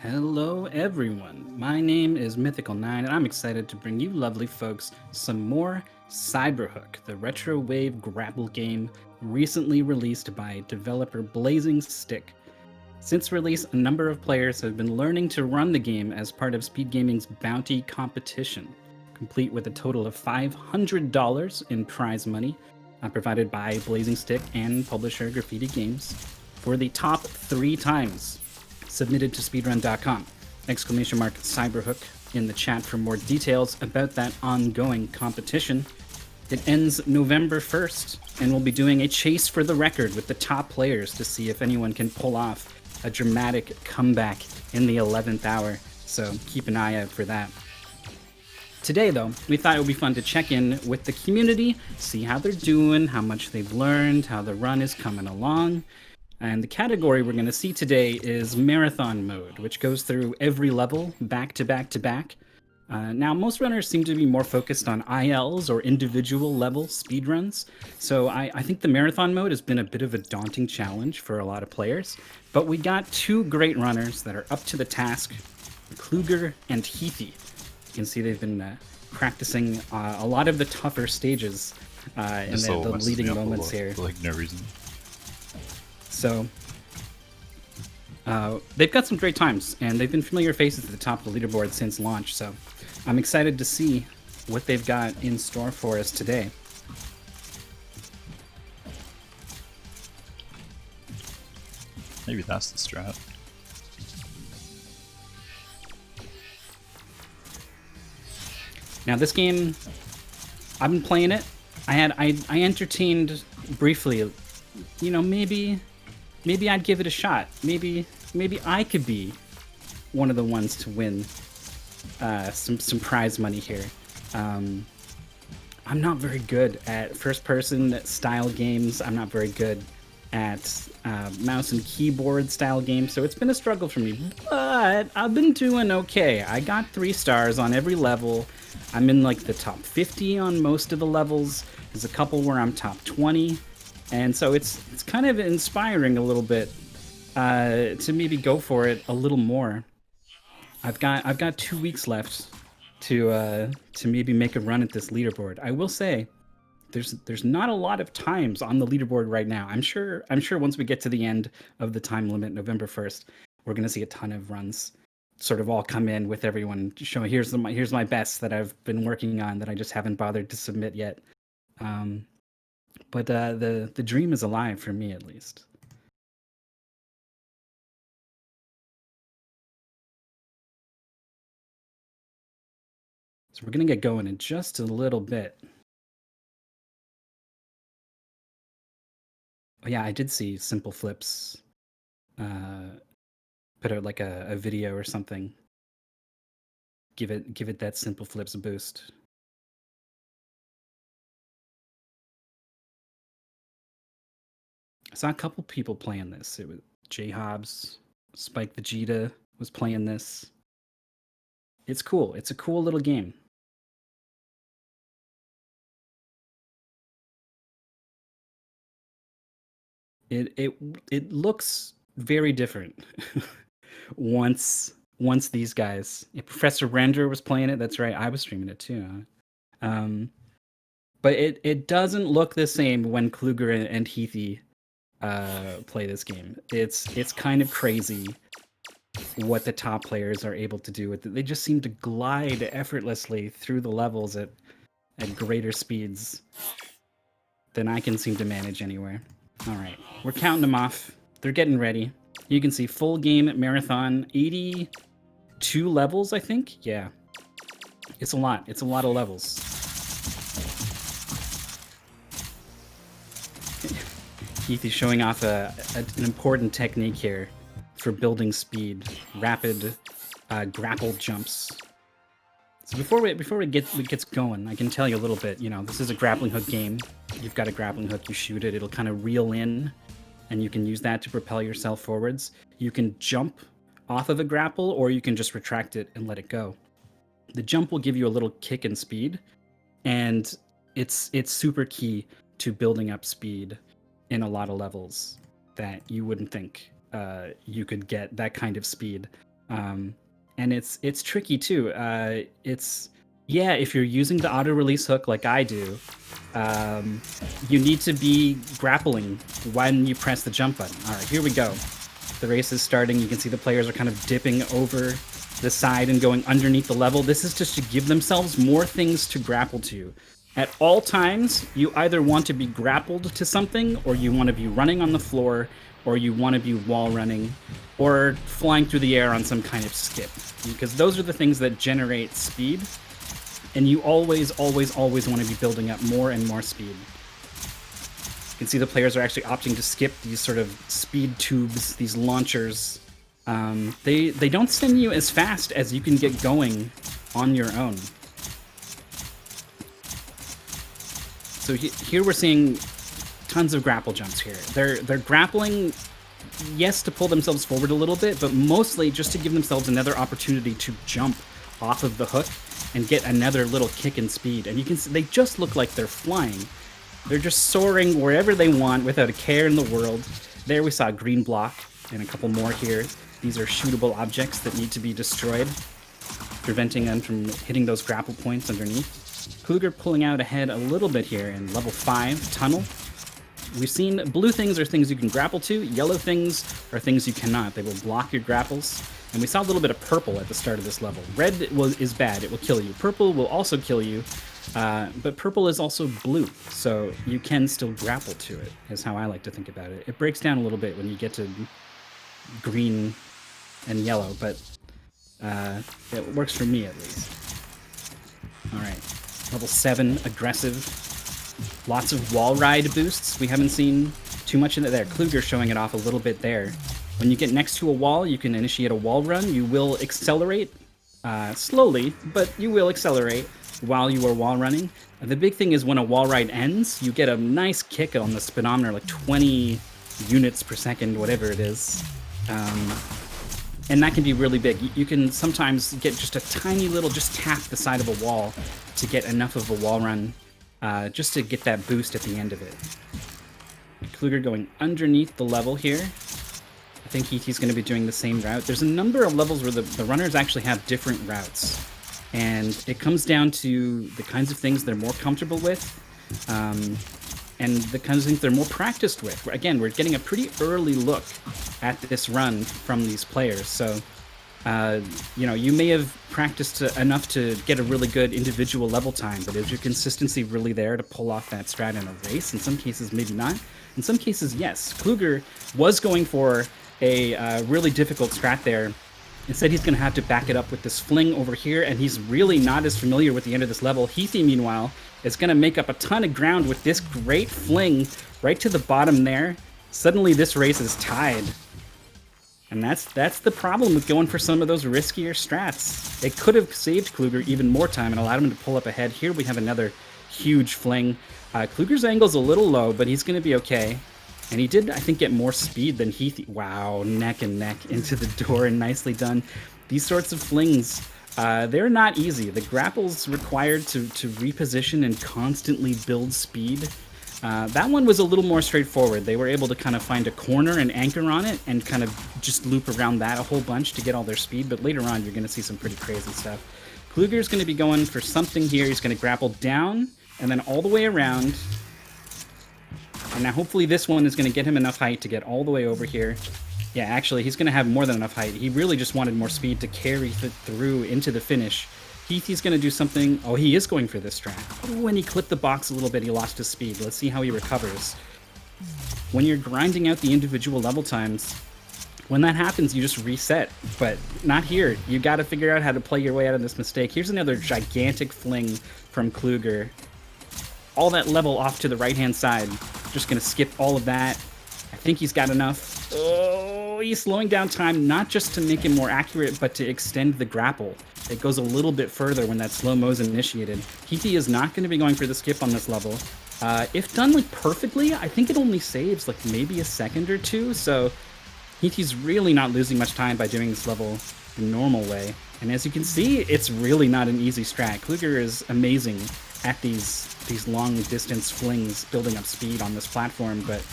Hello, everyone. My name is Mythical9, and I'm excited to bring you lovely folks some more Cyberhook, the retro wave grapple game recently released by developer Blazing Stick. Since release, a number of players have been learning to run the game as part of Speed Gaming's bounty competition, complete with a total of $500 in prize money provided by Blazing Stick and publisher Graffiti Games for the top 3 times submitted to speedrun.com. Exclamation mark Cyberhook in the chat for more details about that ongoing competition. It ends November 1st, and we'll be doing a chase for the record with the top players to see if anyone can pull off a dramatic comeback in the 11th hour, so keep an eye out for that. Today, though, we thought it would be fun to check in with the community, see how they're doing, how much they've learned, how the run is coming along. And the category we're going to see today is Marathon Mode, which goes through every level back to back to back. Now, most runners seem to be more focused on ILs or individual level speedruns, so I think the Marathon Mode has been a bit of a daunting challenge for a lot of players. But we got two great runners that are up to the task, Kluger and Heathy. You can see they've been practicing a lot of the tougher stages in the leading moments here. For like no reason. So they've got some great times, and they've been familiar faces at the top of the leaderboard since launch. So I'm excited to see what they've got in store for us today. Maybe that's the strat. Now this game, I've been playing it. I entertained briefly, you know, maybe I'd give it a shot. Maybe I could be one of the ones to win some prize money here. I'm not very good at first-person style games. I'm not very good at mouse and keyboard style games, so it's been a struggle for me. But I've been doing okay. I got 3 stars on every level. I'm in like the top 50 on most of the levels. There's a couple where I'm top 20. And so it's kind of inspiring a little bit to maybe go for it a little more. I've got 2 weeks left to maybe make a run at this leaderboard. I will say there's not a lot of times on the leaderboard right now. I'm sure once we get to the end of the time limit, November 1st, we're gonna see a ton of runs sort of all come in with everyone showing here's my best that I've been working on that I just haven't bothered to submit yet. But the dream is alive for me, at least. So we're gonna get going in just a little bit. Oh yeah, I did see Simple Flips put out like a video or something. Give it that Simple Flips boost. I saw a couple people playing this. It was J Hobbs, Spike Vegeta was playing this. It's cool. It's a cool little game. It looks very different once these guys. Professor Render was playing it. That's right. I was streaming it too. But it doesn't look the same when Kluger and Heathy play this game. It's kind of crazy what the top players are able to do with it. They just seem to glide effortlessly through the levels at greater speeds than I can seem to manage anywhere. All right, we're counting them off. They're getting ready. You can see full game marathon, 82 levels, I think. Yeah, it's a lot. It's a lot of levels. Keith is showing off an important technique here for building speed, rapid grapple jumps. So before we get going, I can tell you a little bit. You know, this is a grappling hook game. You've got a grappling hook, you shoot it, it'll kind of reel in, and you can use that to propel yourself forwards. You can jump off of a grapple, or you can just retract it and let it go. The jump will give you a little kick in speed, and it's super key to building up speed in a lot of levels that you wouldn't think you could get that kind of speed And it's tricky too. If you're using the auto release hook like I do, you need to be grappling when you press the jump button. All right, here we go. The race is starting. You can see the players are kind of dipping over the side and going underneath the level. This is just to give themselves more things to grapple to. At all times, you either want to be grappled to something, or you want to be running on the floor, or you want to be wall running, or flying through the air on some kind of skip. Because those are the things that generate speed, and you always, always, always want to be building up more and more speed. You can see the players are actually opting to skip these sort of speed tubes, these launchers. They don't send you as fast as you can get going on your own. So here we're seeing tons of grapple jumps here. They're grappling, yes, to pull themselves forward a little bit, but mostly just to give themselves another opportunity to jump off of the hook and get another little kick in speed. And you can see they just look like they're flying. They're just soaring wherever they want without a care in the world. There we saw a green block and a couple more here. These are shootable objects that need to be destroyed, preventing them from hitting those grapple points underneath. Kluger pulling out ahead a little bit here in level 5, Tunnel. We've seen blue things are things you can grapple to, yellow things are things you cannot. They will block your grapples. And we saw a little bit of purple at the start of this level. Red is bad, it will kill you. Purple will also kill you, but purple is also blue, so you can still grapple to it, is how I like to think about it. It breaks down a little bit when you get to green and yellow, but it works for me at least. All right, level 7, aggressive. Lots of wall ride boosts. We haven't seen too much in it there. Kluger showing it off a little bit there. When you get next to a wall, you can initiate a wall run. You will accelerate slowly, but you will accelerate while you are wall running. And the big thing is when a wall ride ends, you get a nice kick on the speedometer, like 20 units per second, whatever it is. And that can be really big. You can sometimes get just a tiny little, just tap the side of a wall to get enough of a wall run, just to get that boost at the end of it. Kluger going underneath the level here. I think Heaty's going to be doing the same route. There's a number of levels where the runners actually have different routes. And it comes down to the kinds of things they're more comfortable with, and the kinds of things they're more practiced with. Again, we're getting a pretty early look at this run from these players. So, you may have practiced enough to get a really good individual level time, but is your consistency really there to pull off that strat in a race? In some cases, maybe not. In some cases, yes. Kluger was going for a really difficult strat there. Instead, he's going to have to back it up with this fling over here, and he's really not as familiar with the end of this level. Heathy, meanwhile, is going to make up a ton of ground with this great fling right to the bottom there. Suddenly, this race is tied. And that's the problem with going for some of those riskier strats. It could have saved Kluger even more time and allowed him to pull up ahead. Here we have another huge fling. Kluger's angle's a little low, but he's going to be okay. And he did, I think, get more speed than Heath. Wow, neck and neck into the door, and nicely done. These sorts of flings, they're not easy. The grapples required to reposition and constantly build speed. That one was a little more straightforward. They were able to kind of find a corner and anchor on it and kind of just loop around that a whole bunch to get all their speed. But later on, you're going to see some pretty crazy stuff. Kluger's going to be going for something here. He's going to grapple down and then all the way around. And now hopefully this one is going to get him enough height to get all the way over here. Yeah, actually, he's going to have more than enough height. He really just wanted more speed to carry through into the finish. He's going to do something. Oh, he is going for this strat. Oh, when he clipped the box a little bit, he lost his speed. Let's see how he recovers. When you're grinding out the individual level times, when that happens, you just reset. But not here. You got to figure out how to play your way out of this mistake. Here's another gigantic fling from Kluger. All that level off to the right-hand side. Just going to skip all of that. I think he's got enough. Oh, he's slowing down time, not just to make him more accurate, but to extend the grapple. It goes a little bit further when that slow-mo is initiated. Heathy is not going to be going for the skip on this level. If done like perfectly, I think it only saves like maybe a second or two, so Heathy's really not losing much time by doing this level the normal way. And as you can see, it's really not an easy strat. Kluger is amazing at these long-distance flings, building up speed on this platform, but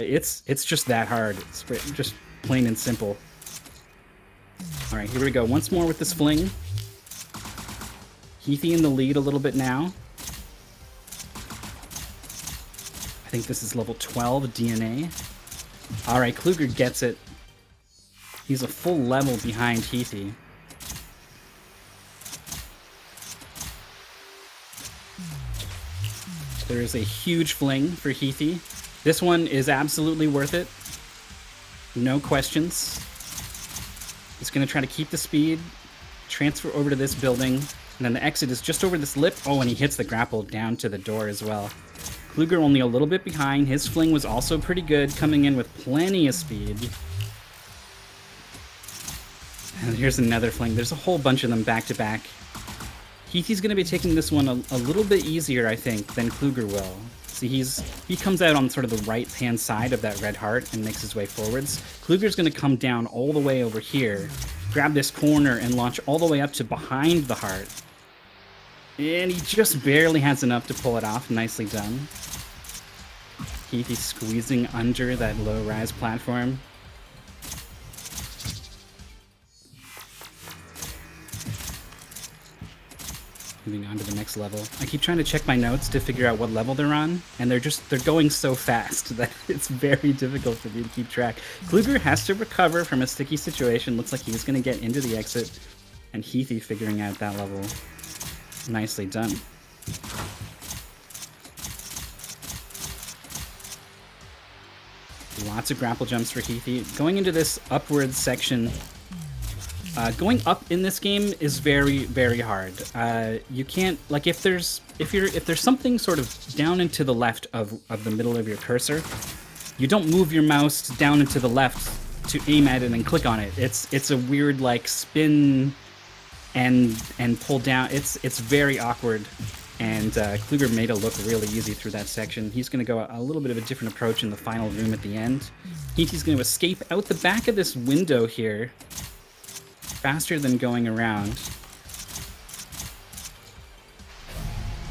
it's just that hard. It's just plain and simple. All right, here we go. Once more with this fling. Heathy in the lead a little bit now. I think this is level 12 DNA. All right, Kluger gets it. He's a full level behind Heathy. There is a huge fling for Heathy. This one is absolutely worth it. No questions. He's going to try to keep the speed, transfer over to this building, and then the exit is just over this lip. Oh, and he hits the grapple down to the door as well. Kluger only a little bit behind. His fling was also pretty good, coming in with plenty of speed. And here's another fling. There's a whole bunch of them back to back. Heathy's going to be taking this one a little bit easier, I think, than Kluger will. See, he comes out on sort of the right-hand side of that red heart and makes his way forwards. Kluger's going to come down all the way over here, grab this corner, and launch all the way up to behind the heart. And he just barely has enough to pull it off. Nicely done. Heathy squeezing under that low-rise platform. Moving on to the next level. I keep trying to check my notes to figure out what level they're on, and they're going so fast that it's very difficult for me to keep track. Kluger has to recover from a sticky situation. Looks like he's going to get into the exit, and Heathy figuring out that level. Nicely done. Lots of grapple jumps for Heathy. Going into this upward section, going up in this game is very, very hard. You can't, like, if there's something sort of down and to the left of the middle of your cursor, you don't move your mouse down and to the left to aim at it and click on it. It's a weird, like, spin and pull down. It's very awkward. And Kluger made it look really easy through that section. He's going to go a little bit of a different approach in the final room at the end. Heathy's going to escape out the back of this window here, faster than going around.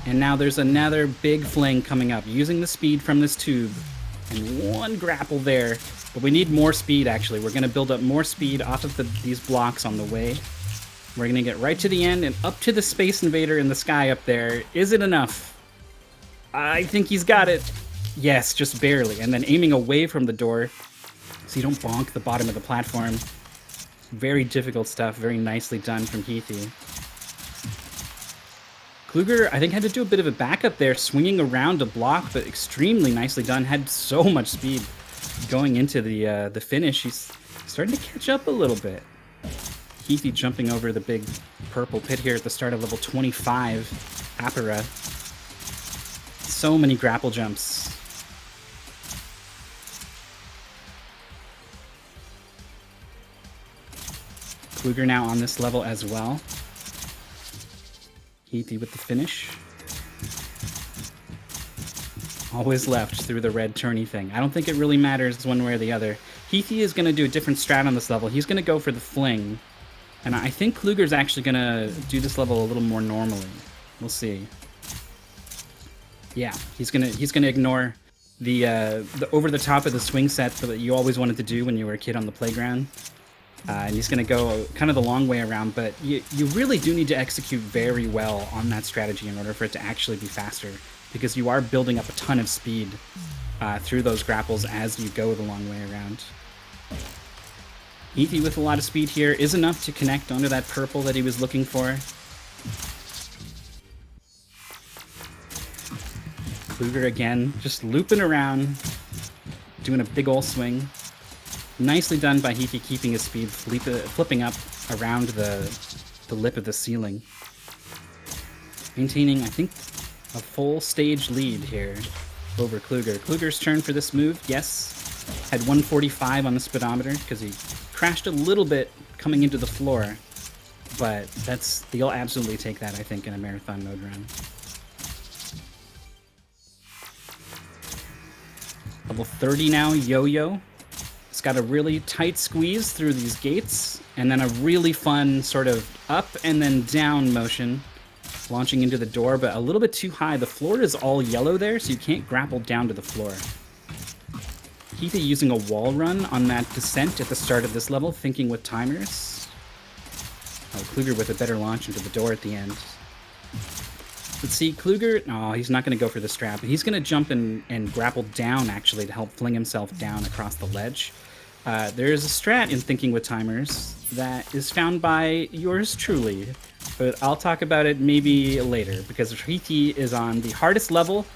And now there's another big fling coming up, using the speed from this tube. And one grapple there. But we need more speed, actually. We're going to build up more speed off of these blocks on the way. We're going to get right to the end and up to the Space Invader in the sky up there. Is it enough? I think he's got it. Yes, just barely. And then aiming away from the door so you don't bonk the bottom of the platform. Very difficult stuff. Very nicely done from Heathy. Kluger, I think, had to do a bit of a backup there, swinging around a block, but extremely nicely done. Had so much speed going into the finish. He's starting to catch up a little bit. Heathy jumping over the big purple pit here at the start of level 25. Apera. So many grapple jumps. Kluger now on this level as well. Heathy with the finish. Always left through the red turny thing. I don't think it really matters one way or the other. Heathy is going to do a different strat on this level. He's going to go for the fling. And I think Kluger's actually going to do this level a little more normally. We'll see. Yeah, he's gonna ignore the over the top of the swing set that you always wanted to do when you were a kid on the playground. And he's going to go kind of the long way around, but you really do need to execute very well on that strategy in order for it to actually be faster, because you are building up a ton of speed through those grapples as you go the long way around. Heathy with a lot of speed here is enough to connect onto that purple that he was looking for. Kluger again, just looping around, doing a big ol' swing. Nicely done by Heathy, keeping his speed, flipping up around the lip of the ceiling. Maintaining, I think, a full stage lead here over Kluger. Kluger's turn for this move, yes. Had 145 on the speedometer because he crashed a little bit coming into the floor. But he'll absolutely take that, I think, in a marathon mode run. Level 30 now, Yo-Yo. It's got a really tight squeeze through these gates, and then a really fun sort of up and then down motion, launching into the door, but a little bit too high. The floor is all yellow there, so you can't grapple down to the floor. Heathy using a wall run on that descent at the start of this level, thinking with timers. Kluger with a better launch into the door at the end. Let's see, Kluger, oh, he's not going to go for the strap. He's going to jump and grapple down, actually, to help fling himself down across the ledge. There is a strat in Thinking with Timers that is found by yours truly, but I'll talk about it maybe later, because Riti is on the hardest level.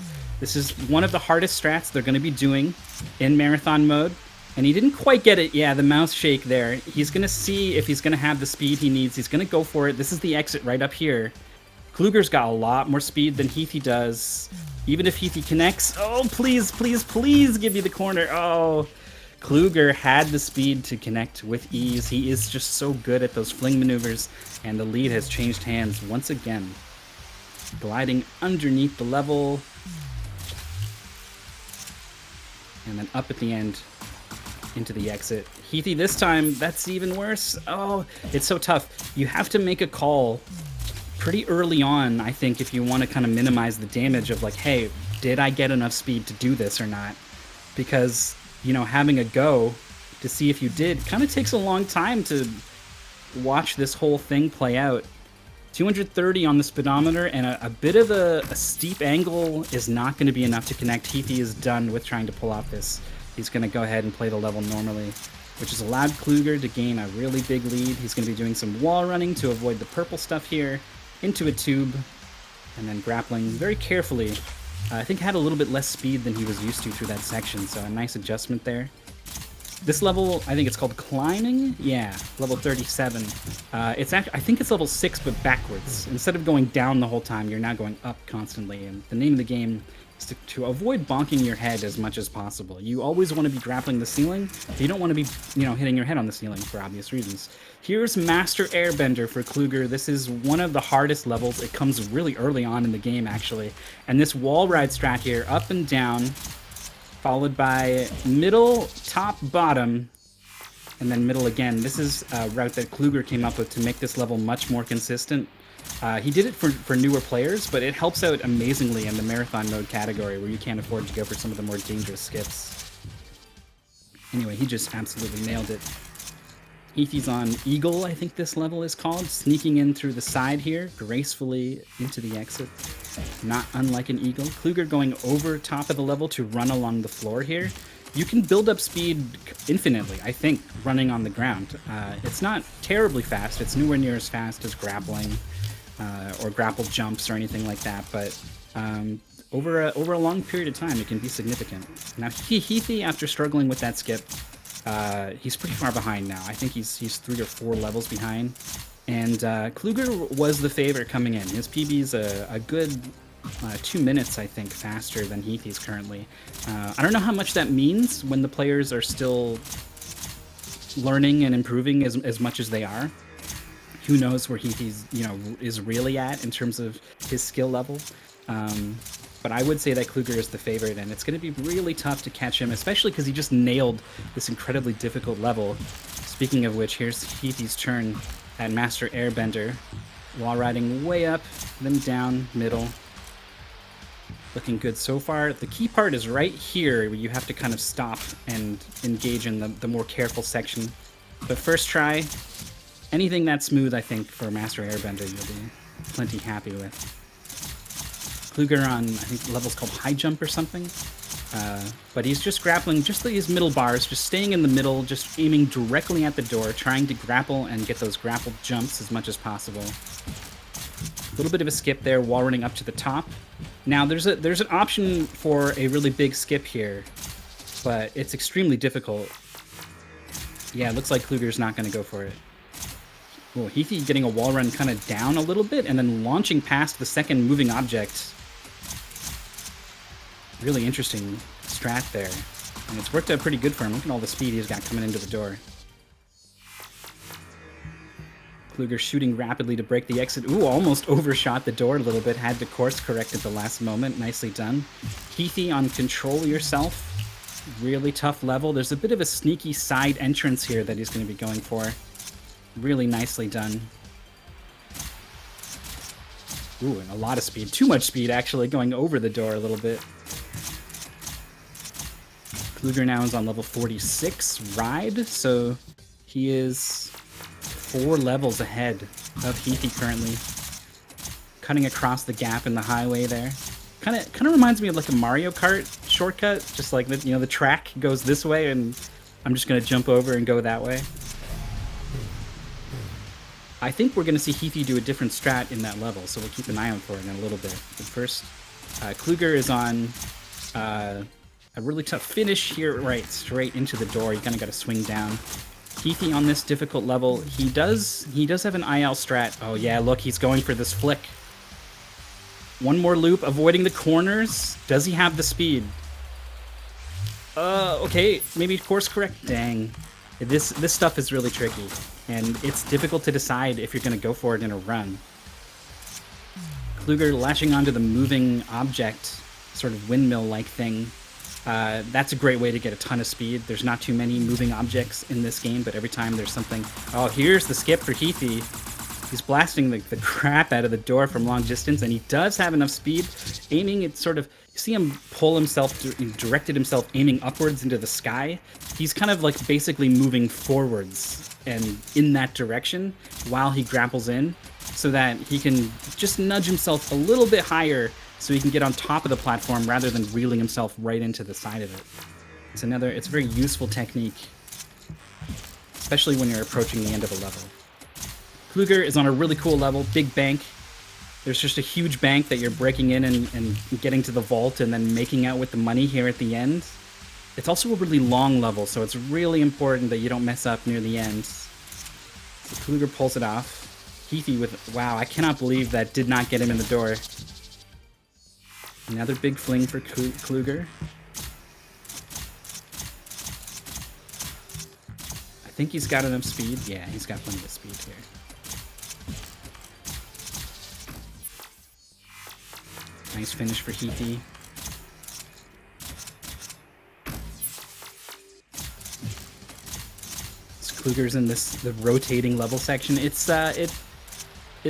This is one of the hardest strats they're going to be doing in marathon mode, and he didn't quite get it. Yeah, the mouse shake there. He's going to see if he's going to have the speed he needs. He's going to go for it. This is the exit right up here. Kluger's got a lot more speed than Heathy does. Even if Heathy connects, oh, please, please, please give me the corner. Oh, Kluger had the speed to connect with ease. He is just so good at those fling maneuvers, and the lead has changed hands once again. Gliding underneath the level. And then up at the end into the exit. Heathy this time, that's even worse. Oh, it's so tough. You have to make a call pretty early on, I think, if you want to kind of minimize the damage of like, hey, did I get enough speed to do this or not? Because, you know, having a go to see if you did kind of takes a long time to watch this whole thing play out. 230 on the speedometer, and a bit of a steep angle is not going to be enough to connect. Heathy is done with trying to pull off this. He's going to go ahead and play the level normally, which has allowed Kluger to gain a really big lead. He's going to be doing some wall running to avoid the purple stuff here, into a tube, and then grappling very carefully. I think had a little bit less speed than he was used to through that section, so a nice adjustment there. This level, I think it's called climbing? Yeah, level 37. It's actually, I think it's level 6, but backwards. Instead of going down the whole time, you're now going up constantly, and the name of the game is to avoid bonking your head as much as possible. You always want to be grappling the ceiling, but you don't want to be, you know, hitting your head on the ceiling for obvious reasons. Here's Master Airbender for Kluger. This is one of the hardest levels. It comes really early on in the game, actually. And this wall ride strat here, up and down, followed by middle, top, bottom, and then middle again. This is a route that Kluger came up with to make this level much more consistent. He did it for newer players, but it helps out amazingly in the marathon mode category where you can't afford to go for some of the more dangerous skips. Anyway, he just absolutely nailed it. Heathy's on Eagle, I think this level is called, sneaking in through the side here, gracefully into the exit. Not unlike an Eagle. Kluger going over top of the level to run along the floor here. You can build up speed infinitely, I think, running on the ground. It's not terribly fast. It's nowhere near as fast as grappling or grapple jumps or anything like that, but over a long period of time, it can be significant. Now, Heathy, after struggling with that skip, he's pretty far behind now. I think he's 3 or 4 levels behind. And Kluger was the favorite coming in. His PB's a good 2 minutes, I think, faster than Heathy's currently. I don't know how much that means when the players are still learning and improving as much as they are. Who knows where Heathy's, you know, is really at in terms of his skill level. But I would say that Kluger is the favorite, and it's going to be really tough to catch him, especially because he just nailed this incredibly difficult level. Speaking of which, here's Heathy's turn at Master Airbender. Wall riding way up, then down, middle. Looking good so far. The key part is right here, where you have to kind of stop and engage in the more careful section. But first try, anything that's smooth, I think, for Master Airbender, you'll be plenty happy with. Kluger on, I think the level's called High Jump or something. But he's just grappling just these middle bars, just staying in the middle, just aiming directly at the door, trying to grapple and get those grapple jumps as much as possible. A little bit of a skip there, wall running up to the top. Now, there's an option for a really big skip here, but it's extremely difficult. Yeah, it looks like Kluger's not going to go for it. Oh, Heathy getting a wall run kind of down a little bit and then launching past the second moving object. Really interesting strat there. And it's worked out pretty good for him. Look at all the speed he's got coming into the door. Kluger shooting rapidly to break the exit. Ooh, almost overshot the door a little bit. Had to course correct at the last moment. Nicely done. Heathy on Control Yourself. Really tough level. There's a bit of a sneaky side entrance here that he's going to be going for. Really nicely done. Ooh, and a lot of speed. Too much speed, actually, going over the door a little bit. Kluger now is on level 46 ride, so he is 4 levels ahead of Heathy currently. Cutting across the gap in the highway there. Kind of reminds me of like a Mario Kart shortcut, just like the, the track goes this way and I'm just gonna jump over and go that way. I think we're gonna see Heathy do a different strat in that level, so we'll keep an eye out for it in a little bit. But first, Kluger is on a really tough finish here, right, straight into the door. You kind of got to swing down. Heathy on this difficult level, he does have an IL strat. Oh yeah, look, he's going for this flick. One more loop, avoiding the corners. Does he have the speed? Okay, maybe course correct. Dang. This stuff is really tricky, and it's difficult to decide if you're going to go for it in a run. Kluger lashing onto the moving object, sort of windmill-like thing. That's a great way to get a ton of speed. There's not too many moving objects in this game, but every time there's something... Oh, here's the skip for Heathy. He's blasting the crap out of the door from long distance, and he does have enough speed. Aiming, it's sort of... You see him pull himself, directed himself aiming upwards into the sky. He's kind of like basically moving forwards and in that direction while he grapples in, so that he can just nudge himself a little bit higher so he can get on top of the platform rather than reeling himself right into the side of it. It's a very useful technique, especially when you're approaching the end of a level. Kluger is on a really cool level, big bank. There's just a huge bank that you're breaking in and getting to the vault and then making out with the money here at the end. It's also a really long level, so it's really important that you don't mess up near the end. So Kluger pulls it off. Heathy with... Wow, I cannot believe that did not get him in the door. Another big fling for Kluger. I think he's got enough speed. Yeah, he's got plenty of speed here. Nice finish for Heathy. Kluger's in the rotating level section. It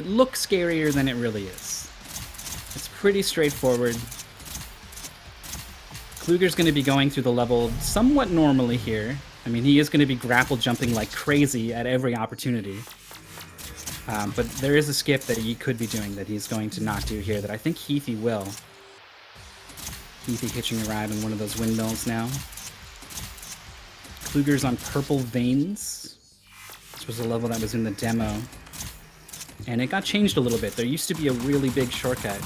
looks scarier than it really is. It's pretty straightforward. Kluger's going to be going through the level somewhat normally here. I mean, he is going to be grapple jumping like crazy at every opportunity. But there is a skip that he could be doing that he's going to not do here that I think Heathy will. Heathy hitching a ride on one of those windmills now. Kluger's on Purple Veins. This was a level that was in the demo. And it got changed a little bit. There used to be a really big shortcut.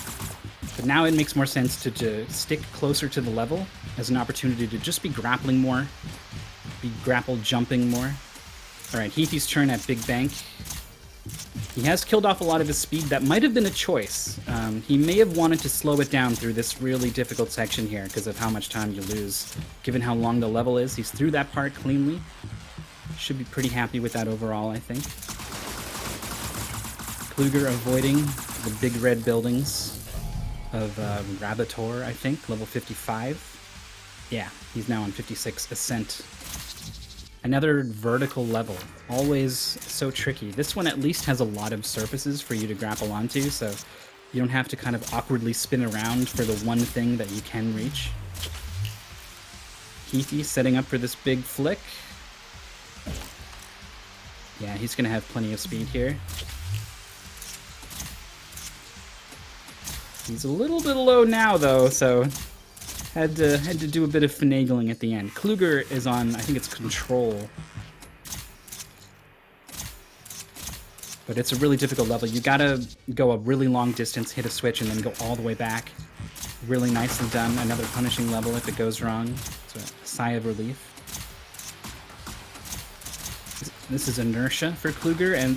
But now it makes more sense to stick closer to the level as an opportunity to just be grappling more. Be grapple jumping more. Alright, Heathy's turn at Big Bank. He has killed off a lot of his speed. That might have been a choice. He may have wanted to slow it down through this really difficult section here because of how much time you lose. Given how long the level is, he's through that part cleanly. Should be pretty happy with that overall, I think. Kluger avoiding the big red buildings of Rabator, I think, level 55. Yeah, he's now on 56 Ascent. Another vertical level, always so tricky. This one at least has a lot of surfaces for you to grapple onto, so you don't have to kind of awkwardly spin around for the one thing that you can reach. Heathy setting up for this big flick. Yeah, he's going to have plenty of speed here. He's a little bit low now, though, so had to do a bit of finagling at the end. Kluger is on, I think it's Control. But it's a really difficult level. You gotta go a really long distance, hit a switch, and then go all the way back. Really nicely done. Another punishing level if it goes wrong. It's a sigh of relief. This is Inertia for Kluger, and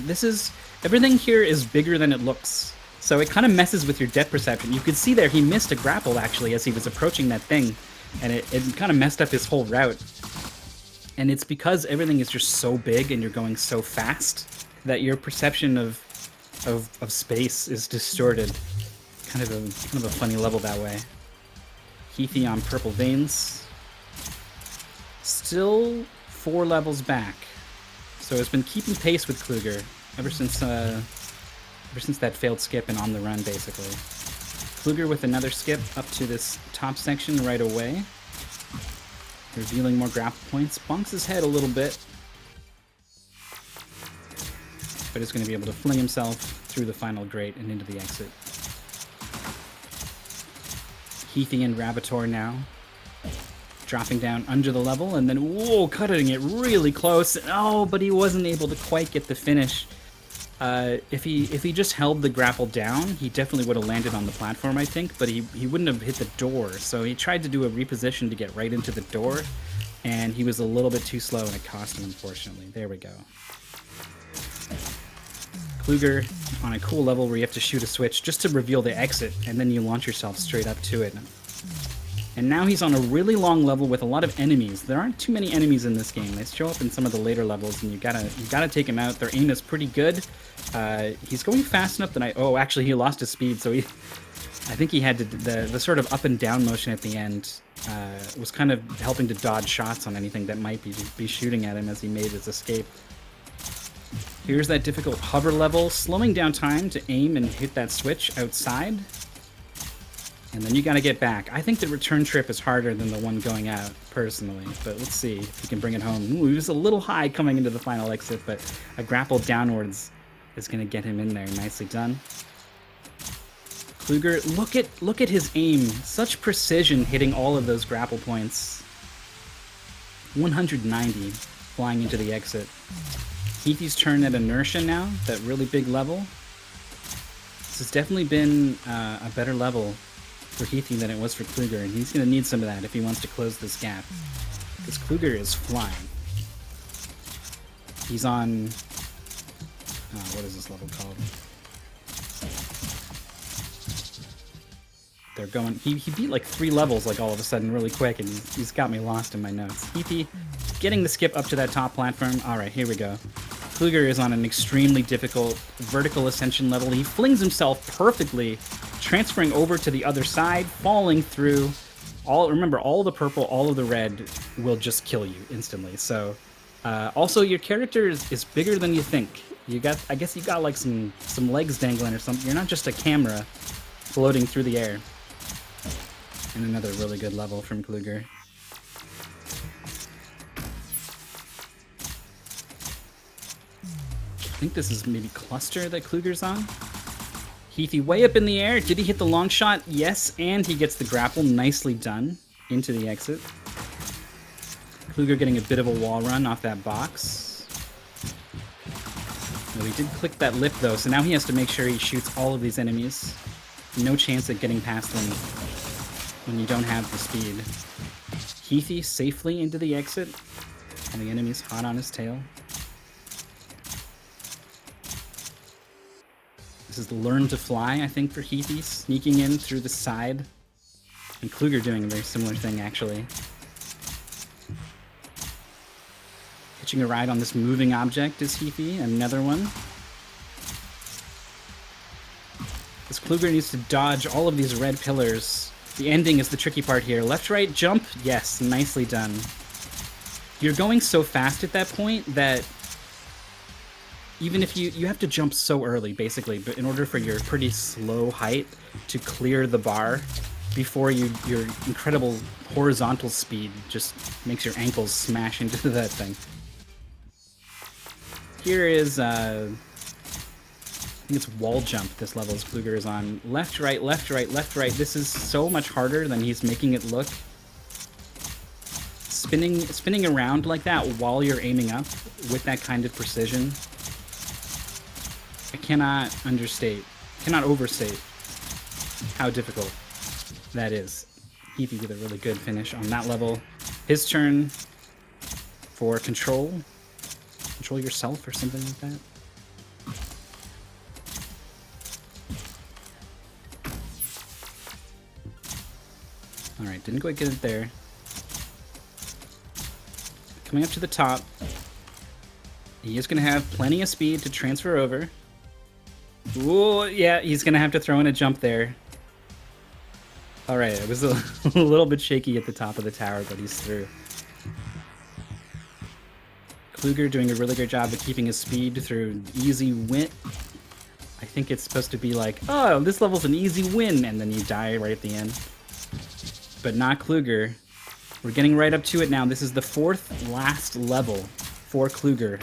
everything here is bigger than it looks. So it kind of messes with your depth perception. You could see there he missed a grapple, actually, as he was approaching that thing. And it kind of messed up his whole route. And it's because everything is just so big and you're going so fast that your perception of space is distorted. Kind of a funny level that way. Heathy on Purple Veins. Still 4 levels back. So it's been keeping pace with Kluger ever since that failed skip and on the run, basically. Kluger with another skip up to this top section right away. Revealing more grapple points. Bonks his head a little bit. but is going to be able to fling himself through the final grate and into the exit. Heathy and Rabator now. Dropping down under the level, and then, whoa, cutting it really close. Oh, but he wasn't able to quite get the finish. If he just held the grapple down, he definitely would have landed on the platform, I think, but he wouldn't have hit the door. So he tried to do a reposition to get right into the door, and he was a little bit too slow, and it cost him, unfortunately. There we go. Kluger on a cool level where you have to shoot a switch just to reveal the exit, and then you launch yourself straight up to it. And now he's on a really long level with a lot of enemies. There aren't too many enemies in this game. They show up in some of the later levels, and you gotta take him out. Their aim is pretty good. He's going fast enough that oh, actually, he lost his speed, so I think he had to, the sort of up and down motion at the end was kind of helping to dodge shots on anything that might be shooting at him as he made his escape. Here's that difficult hover level, slowing down time to aim and hit that switch outside. And then you gotta get back. I think the return trip is harder than the one going out, personally. But let's see if he can bring it home. Ooh, he was a little high coming into the final exit, but a grapple downwards is gonna get him in there. Nicely done. Kluger, look at his aim. Such precision hitting all of those grapple points. 190 flying into the exit. Heathy's turn at inertia now, that really big level. This has definitely been a better level for Heathy than it was for Kluger, and he's going to need some of that if he wants to close this gap. Because Kluger is flying. He's on... what is this level called? They're going... He beat like 3 levels like all of a sudden really quick, and he's got me lost in my notes. Heathy getting the skip up to that top platform. Alright, here we go. Kluger is on an extremely difficult vertical ascension level. He flings himself perfectly, transferring over to the other side, falling through. Remember, all the purple, all of the red will just kill you instantly. So, also your character is bigger than you think. I guess you got like some legs dangling or something. You're not just a camera floating through the air. And another really good level from Kluger. I think this is maybe Cluster that Kluger's on. Heathy way up in the air. Did he hit the long shot? Yes, and he gets the grapple. Nicely done into the exit. Kluger getting a bit of a wall run off that box. Oh, he did click that lip though, so now he has to make sure he shoots all of these enemies. No chance at getting past them when you don't have the speed. Heathy safely into the exit, and the enemy's hot on his tail. This is the Learn to Fly, I think, for Heathy, sneaking in through the side. And Kluger doing a very similar thing, actually. Hitching a ride on this moving object is Heathy, another one. This Kluger needs to dodge all of these red pillars. The ending is the tricky part here. Left, right, jump. Yes, nicely done. You're going so fast at that point that even if you have to jump so early, basically, but in order for your pretty slow height to clear the bar before your incredible horizontal speed just makes your ankles smash into that thing. Here is, I think it's wall jump this level as Kluger is on. Left, right, left, right, left, right. This is so much harder than he's making it look. Spinning around like that while you're aiming up with that kind of precision. I cannot overstate how difficult that is. Heathy with a really good finish on that level. His turn for control. Control yourself or something like that. Alright, didn't quite get it there. Coming up to the top. He is going to have plenty of speed to transfer over. Ooh, yeah, he's going to have to throw in a jump there. Alright, it was a little bit shaky at the top of the tower, but he's through. Kluger doing a really good job of keeping his speed through easy win. I think it's supposed to be like, oh, this level's an easy win, and then you die right at the end. But not Kluger. We're getting right up to it now. This is the 4th last level for Kluger.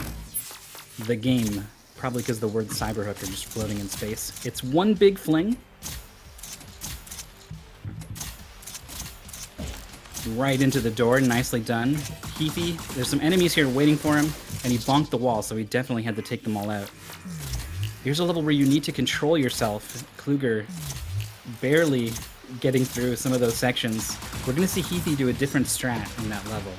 The game Probably because the words cyberhook are just floating in space. It's one big fling. Right into the door, nicely done. Heathy, there's some enemies here waiting for him, and he bonked the wall, so he definitely had to take them all out. Here's a level where you need to control yourself. Kluger barely getting through some of those sections. We're going to see Heathy do a different strat in that level.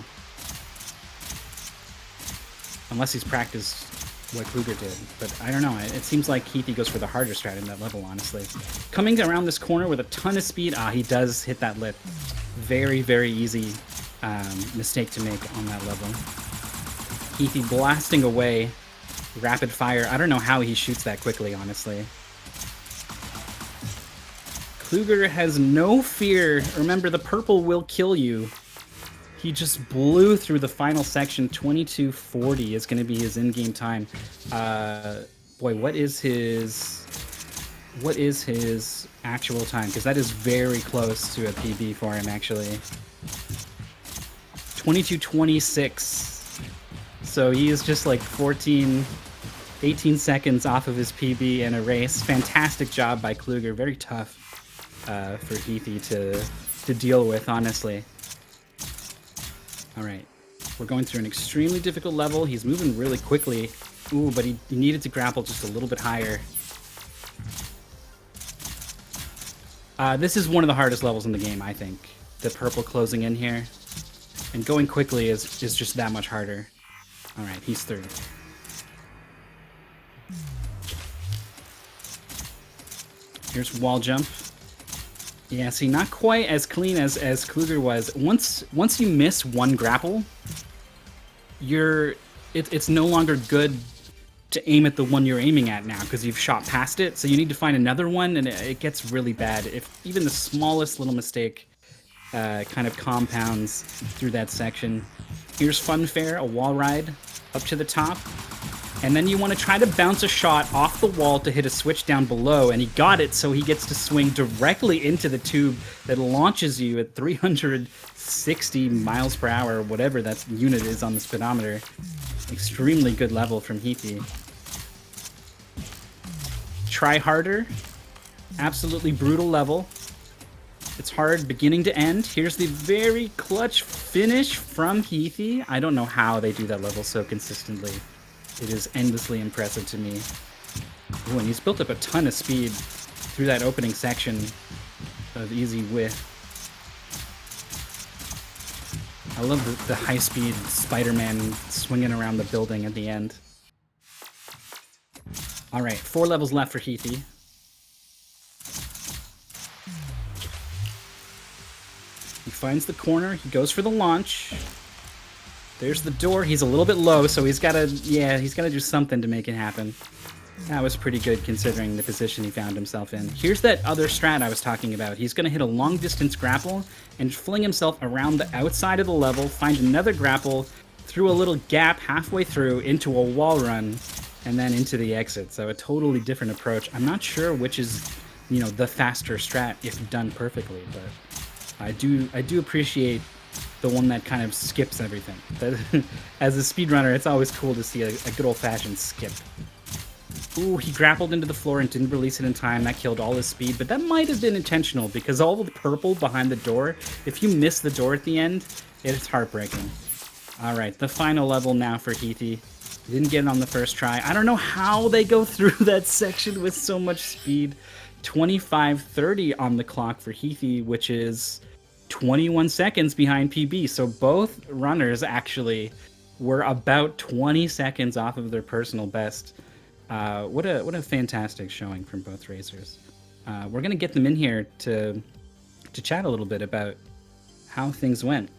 Unless he's practiced what Kluger did. But I don't know, it seems like Heathy goes for the harder strat in that level, honestly. Coming around this corner with a ton of speed, he does hit that lip. Very, very easy mistake to make on that level. Heathy blasting away, rapid fire. I don't know how he shoots that quickly, honestly. Kluger has no fear. Remember, the purple will kill you. He just blew through the final section. 22:40 is going to be his in-game time. Boy, what is his actual time? Because that is very close to a PB for him, actually. 22:26. So he is just like 18 seconds off of his PB in a race. Fantastic job by Kluger. Very tough for Heathy to deal with, honestly. All right, we're going through an extremely difficult level. He's moving really quickly. Ooh, but he needed to grapple just a little bit higher. This is one of the hardest levels in the game, I think. The purple closing in here. And going quickly is just that much harder. All right, he's through. Here's wall jump. Yeah, see, not quite as clean as Kluger was. Once you miss one grapple, it's no longer good to aim at the one you're aiming at now because you've shot past it. So you need to find another one, and it gets really bad. If even the smallest little mistake kind of compounds through that section. Here's Funfair, a wall ride up to the top. And then you want to try to bounce a shot off the wall to hit a switch down below, and he got it, so he gets to swing directly into the tube that launches you at 360 miles per hour, whatever that unit is on the speedometer. Extremely good level from Heathy. Try harder. Absolutely brutal level. It's hard beginning to end. Here's the very clutch finish from Heathy. I don't know how they do that level so consistently. It is endlessly impressive to me. Ooh, and he's built up a ton of speed through that opening section of Easy Width. I love the high-speed Spider-Man swinging around the building at the end. All right, 4 levels left for Heathy. He finds the corner. He goes for the launch. There's the door. He's a little bit low, so he's got to do something to make it happen. That was pretty good considering the position he found himself in. Here's that other strat I was talking about. He's going to hit a long-distance grapple and fling himself around the outside of the level, find another grapple through a little gap halfway through into a wall run, and then into the exit. So a totally different approach. I'm not sure which is, the faster strat if done perfectly, but I do appreciate the one that kind of skips everything. As a speedrunner, it's always cool to see a good old-fashioned skip. Ooh, he grappled into the floor and didn't release it in time. That killed all his speed, but that might have been intentional because all the purple behind the door, if you miss the door at the end, it's heartbreaking. All right, the final level now for Heathy. Didn't get it on the first try. I don't know how they go through that section with so much speed. 25:30 on the clock for Heathy, which is 21 seconds behind PB. So both runners actually were about 20 seconds off of their personal best. What a fantastic showing from both racers. We're gonna get them in here to chat a little bit about how things went.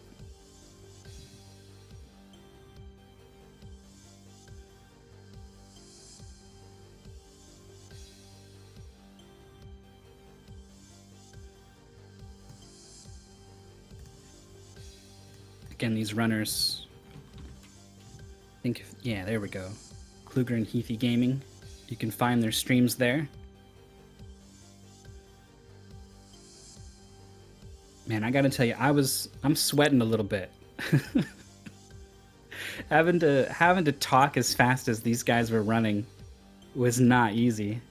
Again, these runners, yeah, there we go. Kluger and Heathy Gaming. You can find their streams there. Man, I gotta tell you, I'm sweating a little bit. having to talk as fast as these guys were running was not easy.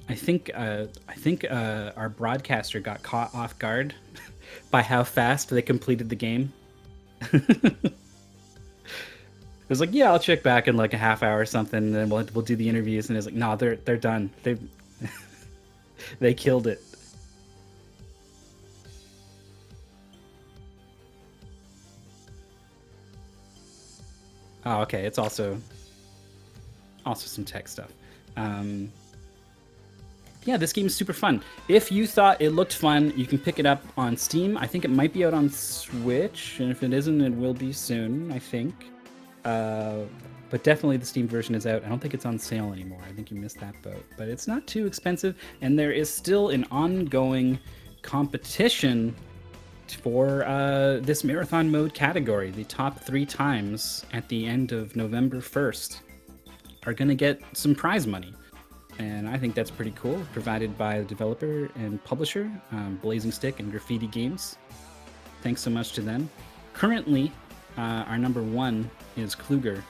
I think our broadcaster got caught off guard by how fast they completed the game. It was like, yeah, I'll check back in like a half hour or something, and then we'll do the interviews. And it's like, no, they're done. They killed it. Oh, okay. It's also some tech stuff. Yeah, this game is super fun. If you thought it looked fun, you can pick it up on Steam. I think it might be out on Switch, and if it isn't, it will be soon, I think. But definitely the Steam version is out. I don't think it's on sale anymore. I think you missed that boat. But it's not too expensive, and there is still an ongoing competition for this marathon mode category. The top 3 times at the end of November 1st are going to get some prize money. And I think that's pretty cool, provided by the developer and publisher, Blazing Stick and Graffiti Games. Thanks so much to them. Currently, our number 1 is Kluger,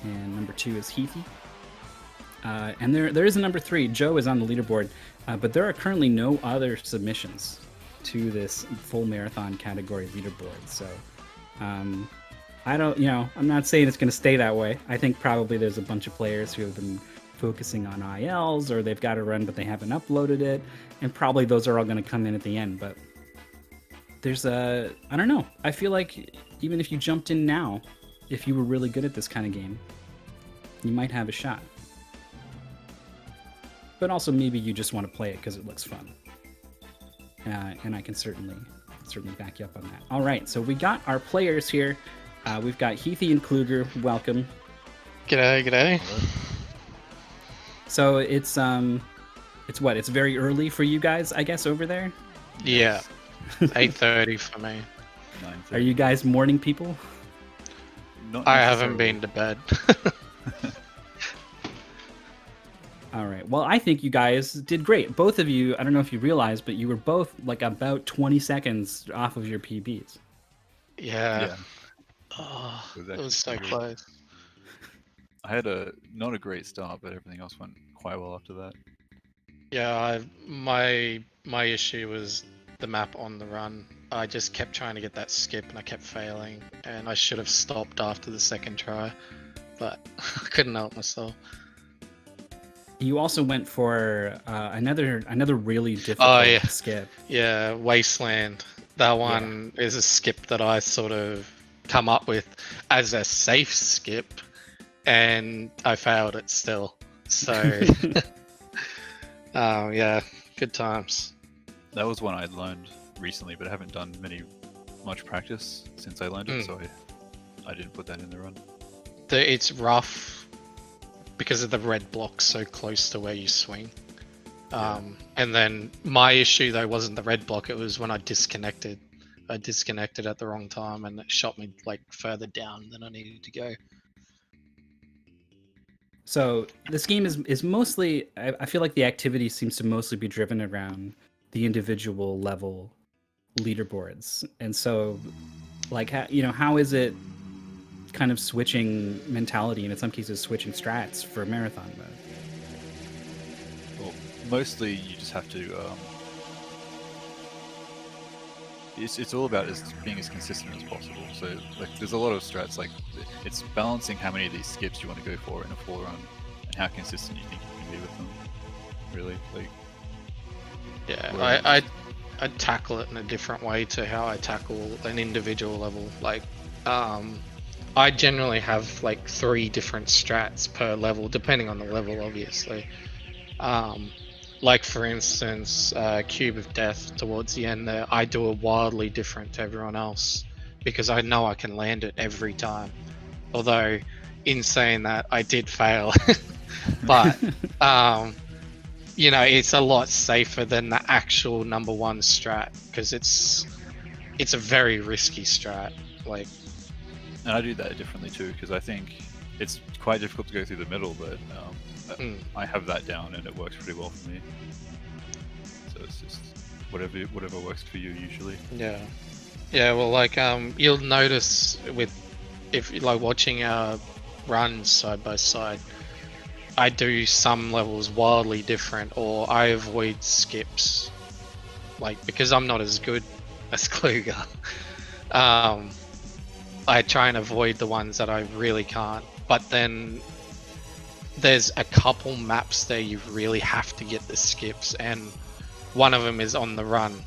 and number 2 is Heathy. And there is a number 3. Joe is on the leaderboard, but there are currently no other submissions to this full marathon category leaderboard. So I don't, I'm not saying it's going to stay that way. I think probably there's a bunch of players who have been focusing on ILs, or they've got a run but they haven't uploaded it, and probably those are all going to come in at the end. But there's I don't know, I feel like even if you jumped in now, if you were really good at this kind of game, you might have a shot. But also maybe you just want to play it because it looks fun, and I can certainly back you up on that. All right, so we got our players here. We've got Heathy and Kluger. Welcome. G'day. So it's what? It's very early for you guys, I guess, over there? Yeah. 8:30 for me. 9:30. Are you guys morning people? Not I haven't necessarily. been to bed. All right. Well, I think you guys did great. Both of you, I don't know if you realized, but you were both like about 20 seconds off of your PBs. Yeah. Yeah. Oh, It was it was so actually close. I had not a great start, but everything else went quite well after that. Yeah, my issue was the map on the run. I just kept trying to get that skip and I kept failing, and I should have stopped after the second try, but I couldn't help myself. You also went for another really difficult skip. Yeah, Wasteland. That one is a skip that I sort of come up with as a safe skip, and I failed it still. So, yeah, good times. That was one I learned recently, but I haven't done much practice since I learned it, so I didn't put that in the run. It's rough because of the red block so close to where you swing. And then my issue though wasn't the red block, it was when I disconnected. I disconnected at the wrong time and it shot me like further down than I needed to go. So this game is mostly, I feel like the activity seems to mostly be driven around the individual level leaderboards. And so like, how is it kind of switching mentality and in some cases switching strats for marathon mode? Well, mostly you just have to. It's all about being as consistent as possible. So like, there's a lot of strats. Like, it's balancing how many of these skips you want to go for in a full run, and how consistent you think you can be with them. Really, like. Yeah, I tackle it in a different way to how I tackle an individual level. Like, I generally have like 3 different strats per level, depending on the level, obviously. Like for instance, Cube of Death towards the end there, I do it wildly different to everyone else because I know I can land it every time. Although, in saying that, I did fail. But, it's a lot safer than the actual number 1 strat because it's a very risky strat. Like, And I do that differently too, because I think it's quite difficult to go through the middle, but I have that down and it works pretty well for me. So it's just whatever works for you usually. Yeah. Yeah, well, like, you'll notice if you like watching runs side by side, I do some levels wildly different, or I avoid skips, like, because I'm not as good as Kluger. I try and avoid the ones that I really can't, but then there's a couple maps there you really have to get the skips, and one of them is on the run.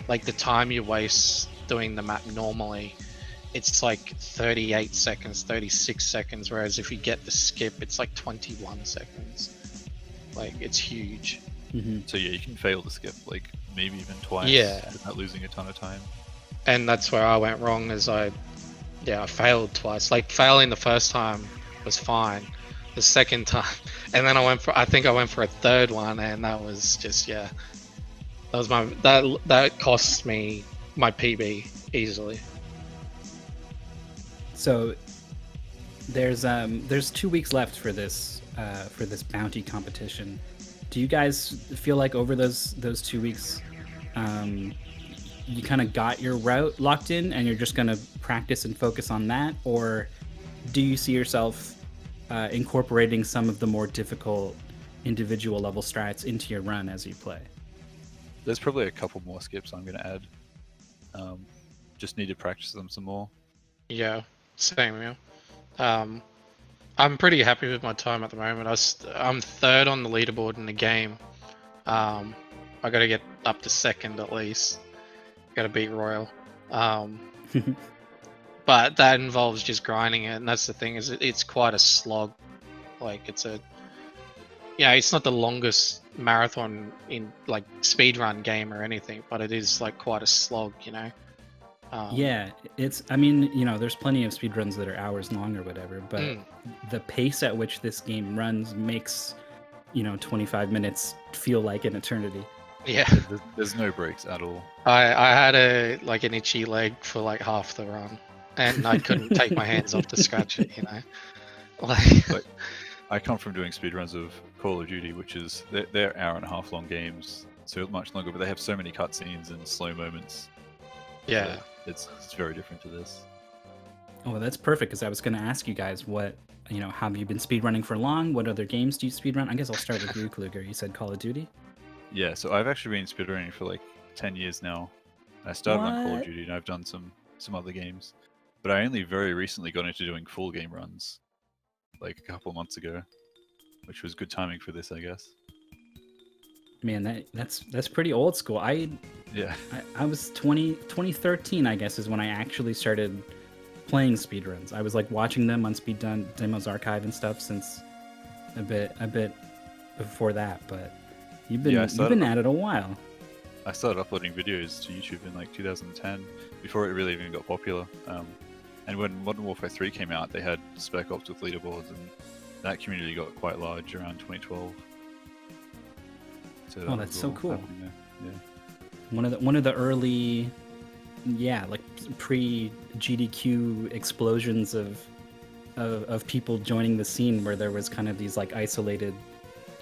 Like, the time you waste doing the map normally, it's like 38 seconds, 36 seconds, whereas if you get the skip, it's like 21 seconds. Like, it's huge. So yeah, you can fail the skip like maybe even twice without losing a ton of time. And that's where I went wrong, is I failed twice. Like, failing the first time was fine. The second time, and then I think I went for a third one, and that was just, that was that cost me my PB easily. So there's 2 weeks left for this bounty competition. Do you guys feel like over those 2 weeks, you kind of got your route locked in and you're just gonna practice and focus on that, or do you see yourself incorporating some of the more difficult individual level strats into your run as you play? There's probably a couple more skips I'm going to add. Just need to practice them some more. Yeah, same here. I'm pretty happy with my time at the moment. I'm third on the leaderboard in the game. I got to get up to second at least. Got to beat Royal. But that involves just grinding it, and that's the thing, is it's quite a slog. Like, it's not the longest marathon in like speedrun game or anything, but it is like quite a slog, you know. Yeah, I mean, there's plenty of speedruns that are hours long or whatever, but the pace at which this game runs makes 25 minutes feel like an eternity. Yeah. There's no breaks at all. I had an itchy leg for like half the run, and I couldn't take my hands off to scratch it, Like, I come from doing speedruns of Call of Duty, which is they're hour and a half long games, so much longer, but they have so many cutscenes and slow moments. Yeah. So it's very different to this. Oh, that's perfect, because I was going to ask you guys what, have you been speedrunning for long? What other games do you speedrun? I guess I'll start with you, Kluger. You said Call of Duty? Yeah, so I've actually been speedrunning for like 10 years now. I started on Call of What? Duty and I've done some other games, but I only very recently got into doing full game runs, like a couple months ago, which was good timing for this, I guess. Man, that's pretty old school. I was 2013, I guess, is when I actually started playing speedruns. I was like watching them on Speed Demos Archive and stuff since a bit before that, but you've been at it a while. I started uploading videos to YouTube in like 2010, before it really even got popular. And when Modern Warfare 3 came out, they had Spec Ops with leaderboards, and that community got quite large around 2012. So Oh, that's so cool. Yeah. One of the early, like pre GDQ explosions of people joining the scene, where there was kind of these like isolated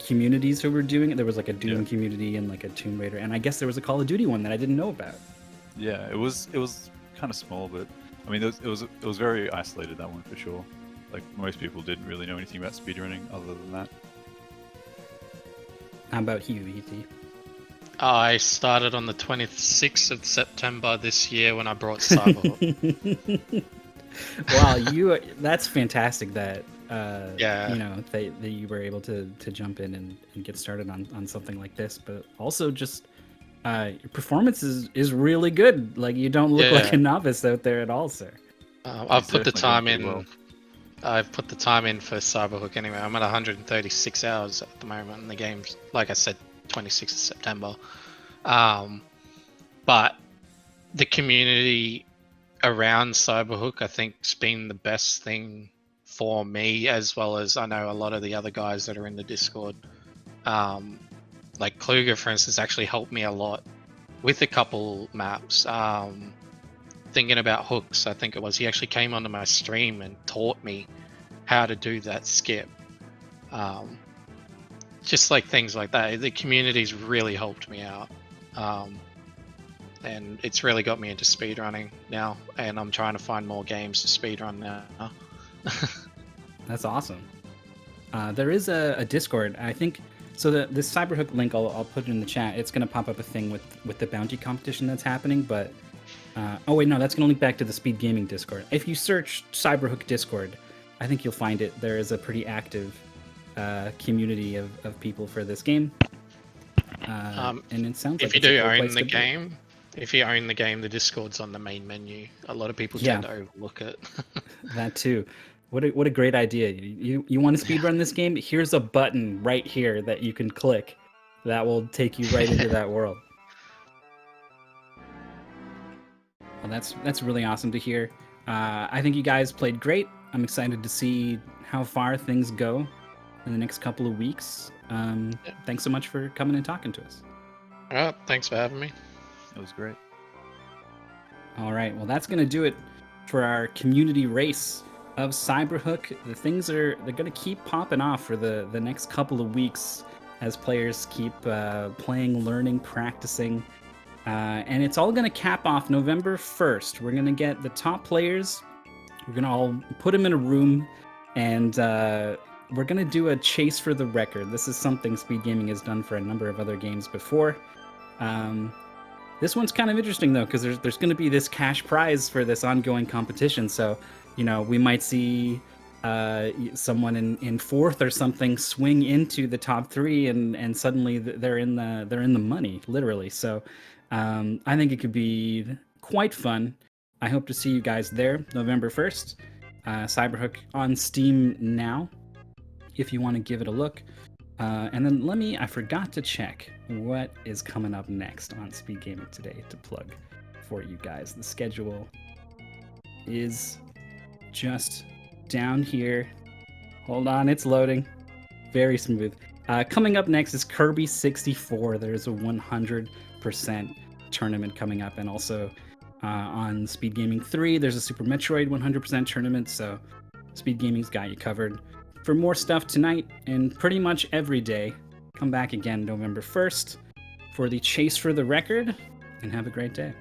communities who were doing it. There was like a Doom community and like a Tomb Raider, and I guess there was a Call of Duty one that I didn't know about. Yeah, it was kind of small, but I mean, it was very isolated, that one for sure. Like, most people didn't really know anything about speedrunning other than that. How about you, E.T.? I started on the 26th of September this year when I brought Cyberhook. Wow, that's fantastic that that you were able to jump in and get started on something like this, but also just your performance is really good. Like, you don't look like a novice out there at all, sir. I've put the time in. Well. I've put the time in for Cyberhook anyway. I'm at 136 hours at the moment, and the game's, like I said, 26th of September. But the community around Cyberhook, I think, has been the best thing for me, as well as I know a lot of the other guys that are in the Discord. Like Kluger, for instance, actually helped me a lot with a couple maps. thinking about hooks, I think it was. He actually came onto my stream and taught me how to do that skip. Just like things like that. The community's really helped me out. And it's really got me into speedrunning now, and I'm trying to find more games to speedrun now. That's awesome. There is a Discord, I think. So this Cyberhook link, I'll put it in the chat. It's going to pop up a thing with the bounty competition that's happening, but oh wait, no, that's going to link back to the Speed Gaming Discord. If you search Cyberhook Discord, I think you'll find it. There is a pretty active community of people for this game, and it sounds like if you do own the game. If you own the game, the Discord's on the main menu. A lot of people tend to overlook it. That too. What a great idea. You want to speedrun this game? Here's a button right here that you can click that will take you right into that world. Well, that's really awesome to hear. I think you guys played great. I'm excited to see how far things go in the next couple of weeks. Thanks so much for coming and talking to us. All right, thanks for having me. It was great. All right, well, that's going to do it for our community race of Cyberhook. The things they're going to keep popping off for the next couple of weeks as players keep playing, learning, practicing. And it's all going to cap off November 1st. We're going to get the top players. We're going to all put them in a room, and we're going to do a chase for the record. This is something Speed Gaming has done for a number of other games before. This one's kind of interesting, though, because there's going to be this cash prize for this ongoing competition. So, we might see someone in fourth or something swing into the top three, and suddenly they're in the money, literally. So, I think it could be quite fun. I hope to see you guys there, November 1st. Cyberhook on Steam now, if you want to give it a look. And then I forgot to check what is coming up next on Speed Gaming today to plug for you guys. The schedule is just down here. Hold on, it's loading. Very smooth. Coming up next is Kirby 64. There's a 100% tournament coming up, and also on Speed Gaming 3, there's a Super Metroid 100% tournament, so Speed Gaming's got you covered. For more stuff tonight and pretty much every day, come back again November 1st for the chase for the record, and have a great day.